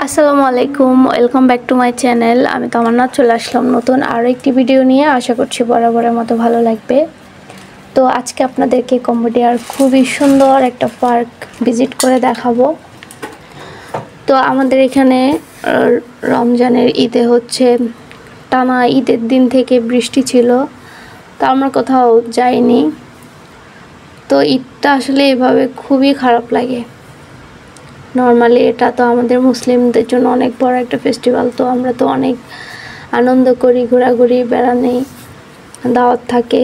আসসালামু আলাইকুম, welcome back to my channel. আমি তামান্না চলে আসলাম নতুন আরও একটি ভিডিও নিয়ে। আশা করছি বরাবরের মতো ভালো লাগবে। তো আজকে আপনাদেরকে কম্বোডিয়ার খুবই সুন্দর একটা পার্ক ভিজিট করে দেখাবো। তো আমাদের এখানে রমজানের ঈদে হচ্ছে টানা ঈদের দিন থেকে বৃষ্টি ছিল, তো আমরা কোথাও যাইনি। তো ঈদটা আসলে এভাবে খুবই খারাপ লাগে। নর্মালি এটা তো আমাদের মুসলিমদের জন্য অনেক বড় একটা ফেস্টিভ্যাল, তো আমরা তো অনেক আনন্দ করি, ঘোরাঘুরি, বেড়ানি, দাওয়াত থাকে,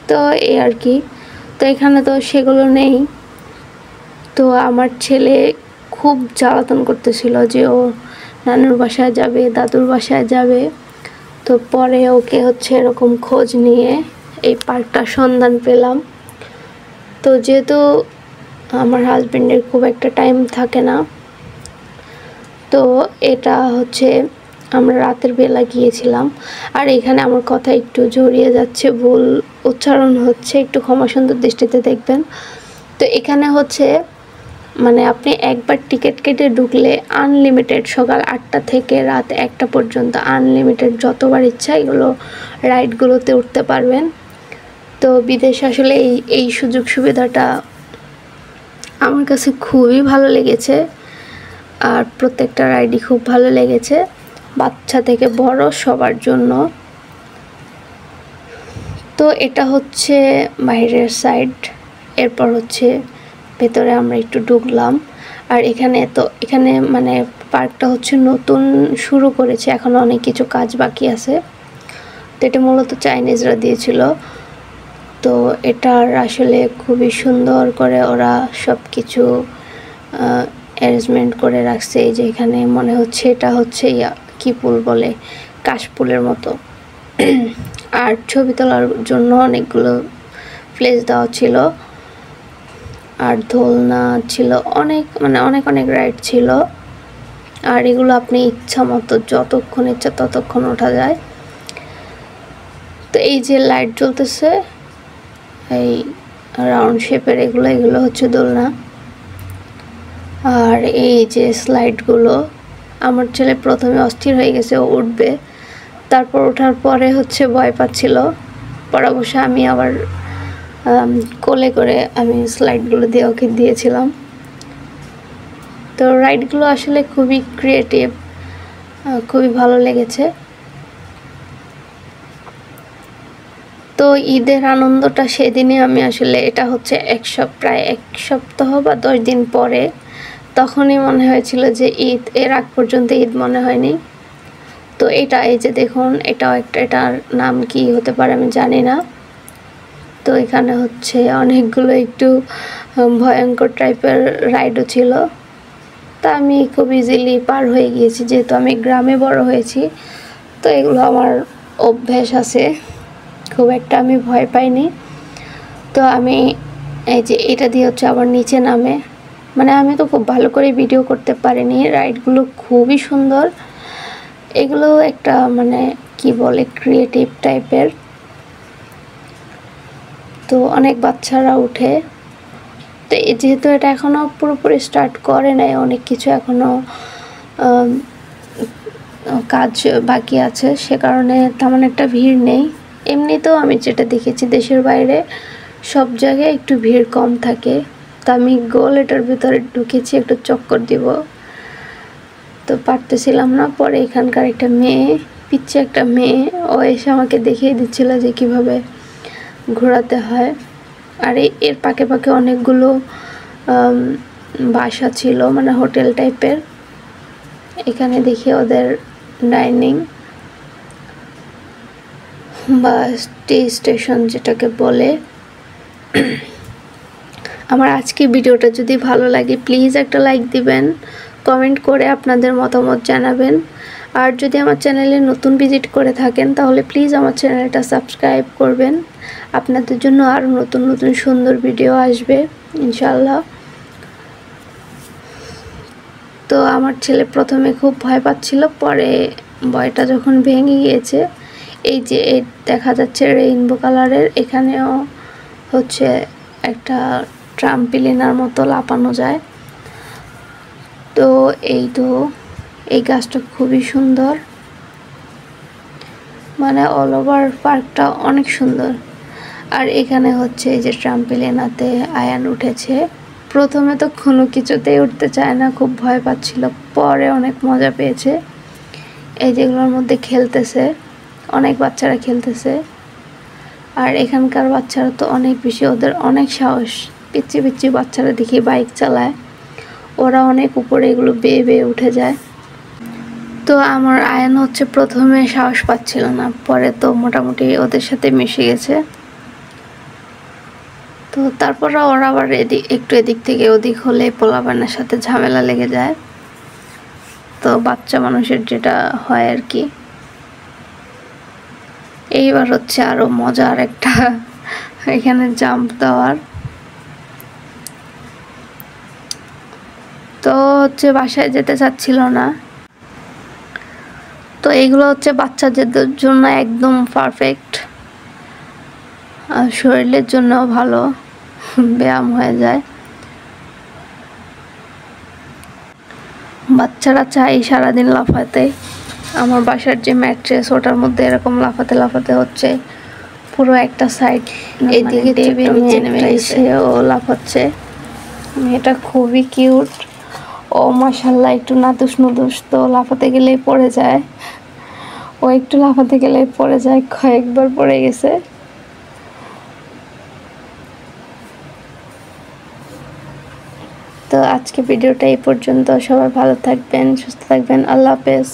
তো এই আর কি। তো এখানে তো সেগুলো নেই। তো আমার ছেলে খুব জ্বালাতন করতেছিল যে ও নানুর বাসায় যাবে, দাদুর বাসায় যাবে। তো পরে ওকে হচ্ছে এরকম খোঁজ নিয়ে এই পার্কটার সন্ধান পেলাম। তো যেহেতু আমার হাজবেন্ডের খুব একটা টাইম থাকে না, তো এটা হচ্ছে আমরা রাতের বেলা গিয়েছিলাম। আর এখানে আমার কথা একটু জড়িয়ে যাচ্ছে, ভুল উচ্চারণ হচ্ছে, একটু ক্ষমা সুন্দর দৃষ্টিতে দেখবেন। তো এখানে হচ্ছে মানে আপনি একবার টিকিট কেটে ঢুকলে আনলিমিটেড সকাল 8টা থেকে রাত 1টা পর্যন্ত আনলিমিটেড যতবার ইচ্ছা এগুলো রাইডগুলোতে উঠতে পারবেন। তো বিদেশে আসলে এই সুযোগ সুবিধাটা আমার কাছে খুবই ভালো লেগেছে। আর প্রত্যেকটা রাইডই খুব ভালো লেগেছে, বাচ্চা থেকে বড় সবার জন্য। তো এটা হচ্ছে বাইরের সাইড, এরপর হচ্ছে ভেতরে আমরা একটু ঢুকলাম। আর এখানে মানে পার্কটা হচ্ছে নতুন শুরু করেছে, এখন অনেক কিছু কাজ বাকি আছে। তো এটা মূলত চাইনিজরা দিয়েছিল। তো এটার আসলে খুবই সুন্দর করে ওরা সব কিছু অ্যারেঞ্জমেন্ট করে রাখছে। এই যে এখানে মনে হচ্ছে এটা হচ্ছে কি ফুল বলে, কাশফুলের মতো। আর ছবি তোলার জন্য অনেকগুলো প্লেস দেওয়া ছিল, আর দোলনা ছিল, অনেক রাইড ছিল। আর এগুলো আপনি ইচ্ছা মতো যতক্ষণ ইচ্ছা ততক্ষণ ওঠা যায়। তো এই যে লাইট জ্বলতেছে এই রাউন্ড শেপের, এগুলো হচ্ছে দোলনা। আর এই যে স্লাইডগুলো, আমার ছেলে প্রথমে অস্থির হয়ে গেছে, ও উঠবে। তারপর ওঠার পরে হচ্ছে ভয় পাচ্ছিল। পরে অবশ্য আমি আবার কোলে করে আমি স্লাইডগুলো দিয়ে ওকে দিয়েছিলাম। তো রাইডগুলো আসলে খুবই ক্রিয়েটিভ, খুবই ভালো লেগেছে। তো ঈদের আনন্দটা সেদিনে আমি আসলে, এটা হচ্ছে প্রায় এক সপ্তাহ বা 10 দিন পরে, তখনই মনে হয়েছিল যে ঈদ, এর আগ পর্যন্ত ঈদ মনে হয়নি। তো এই যে দেখুন, এটার নাম কি হতে পারে আমি জানি না। তো এখানে হচ্ছে অনেকগুলো একটু ভয়ঙ্কর টাইপের রাইডও ছিল। তা আমি খুব ইজিলি পার হয়ে গিয়েছি, যেহেতু আমি গ্রামে বড় হয়েছি। তো এগুলো আমার অভ্যাস আছে, খুব একটা আমি ভয় পাইনি। তো আমি এই যে এটা দিয়ে হচ্ছে আবার নিচে নামে, মানে আমি তো খুব ভালো করে ভিডিও করতে পারিনি। রাইডগুলো খুবই সুন্দর, এগুলো একটা মানে কি বলে ক্রিয়েটিভ টাইপের। তো অনেক বাচ্চারা উঠে। তো যেহেতু এটা এখনও পুরোপুরি স্টার্ট করে নাই, অনেক কিছু এখনও কাজ বাকি আছে, সে কারণে তেমন একটা ভিড় নেই। এমনিতেও আমি যেটা দেখেছি দেশের বাইরে সব জায়গায় একটু ভিড় কম থাকে। তো আমি গোল এটার ভিতরে ঢুকেছি একটু চক্কর দিব, তো পারতেছিলাম না। পরে এখানকার একটা মেয়ে ও এসে আমাকে দেখিয়ে দিচ্ছিল যে কিভাবে ঘোরাতে হয়। আর এর পাকে পাকে অনেকগুলো বাসা ছিল, মানে হোটেল টাইপের। এখানে দেখি ওদের ডাইনিং বা টি স্টেশন যেটাকে বলে। আমার আজকের ভিডিওটা যদি ভালো লাগে প্লিজ একটা লাইক দিবেন, কমেন্ট করে আপনাদের মতামত জানাবেন। আর যদি আমার চ্যানেলে নতুন ভিজিট করে থাকেন তাহলে প্লিজ আমার চ্যানেলটা সাবস্ক্রাইব করবেন। আপনাদের জন্য আরও নতুন নতুন সুন্দর ভিডিও আসবে ইনশাল্লাহ। তো আমার ছেলে প্রথমে খুব ভয় পাচ্ছিল, পরে ভয়টা যখন ভেঙে গিয়েছে, এই যে দেখা যাচ্ছে রেইনবো কালারের, এখানেও হচ্ছে একটা ট্রাম্পলিনার মতো লাফানো যায়। তো এই গাছটা খুবই সুন্দর, মানে অল ওভার পার্কটা অনেক সুন্দর। আর এখানে হচ্ছে এই যে ট্রাম্পলিনাতে আয়ান উঠেছে। প্রথমে তো কোনো কিছুতেই উঠতে চায় না, খুব ভয় পাচ্ছিল, পরে অনেক মজা পেয়েছে। এই যেগুলোর মধ্যে খেলতেছে, অনেক বাচ্চারা খেলতেছে। আর এখানকার বাচ্চারা তো অনেক বেশি, ওদের অনেক সাহস। পিচ্ছি পিচ্ছি বাচ্চারা দেখি বাইক চালায়, ওরা অনেক উপরে এগুলো বেয়ে বেয়ে উঠে যায়। তো আমার আয়ান হচ্ছে প্রথমে সাহস পাচ্ছিল না, পরে তো মোটামুটি ওদের সাথে মিশে গেছে। তো তারপর ওরা আবার একটু এদিক থেকে ওদিক হলে পোলাপানের সাথে ঝামেলা লেগে যায়। তো বাচ্চা মানুষের যেটা হয় আর কি। এইবার হচ্ছে আরো মজার একটা এখানে জাম্প দেওয়ার। তো হচ্ছে বাসায় যেতে চাচ্ছিল না। তো এগুলো হচ্ছে বাচ্চাদের জন্য একদম পারফেক্ট, শরীরের জন্য ভালো, ব্যায়াম হয়ে যায়। বাচ্চারা চায় সারাদিন লাফাতে। আমার বাসার যে ম্যাট্রেস ওটার মধ্যে এরকম লাফাতে লাফাতে হচ্ছে পুরো একটা সাইড এদিকে টিভি নিচে নেমে গেছে, ও লাফাচ্ছে। এটা খুবই কিউট। ও মাশাল্লাহ একটু নাদুস নুদুস, তো লাফাতে গেলেই পড়ে যায়। ও একটু লাফাতে গেলেই পড়ে যায়, কয়েকবার পড়ে গেছে। তো আজকে ভিডিওটা এই পর্যন্ত। সবাই ভালো থাকবেন, সুস্থ থাকবেন। আল্লাহ হাফেজ।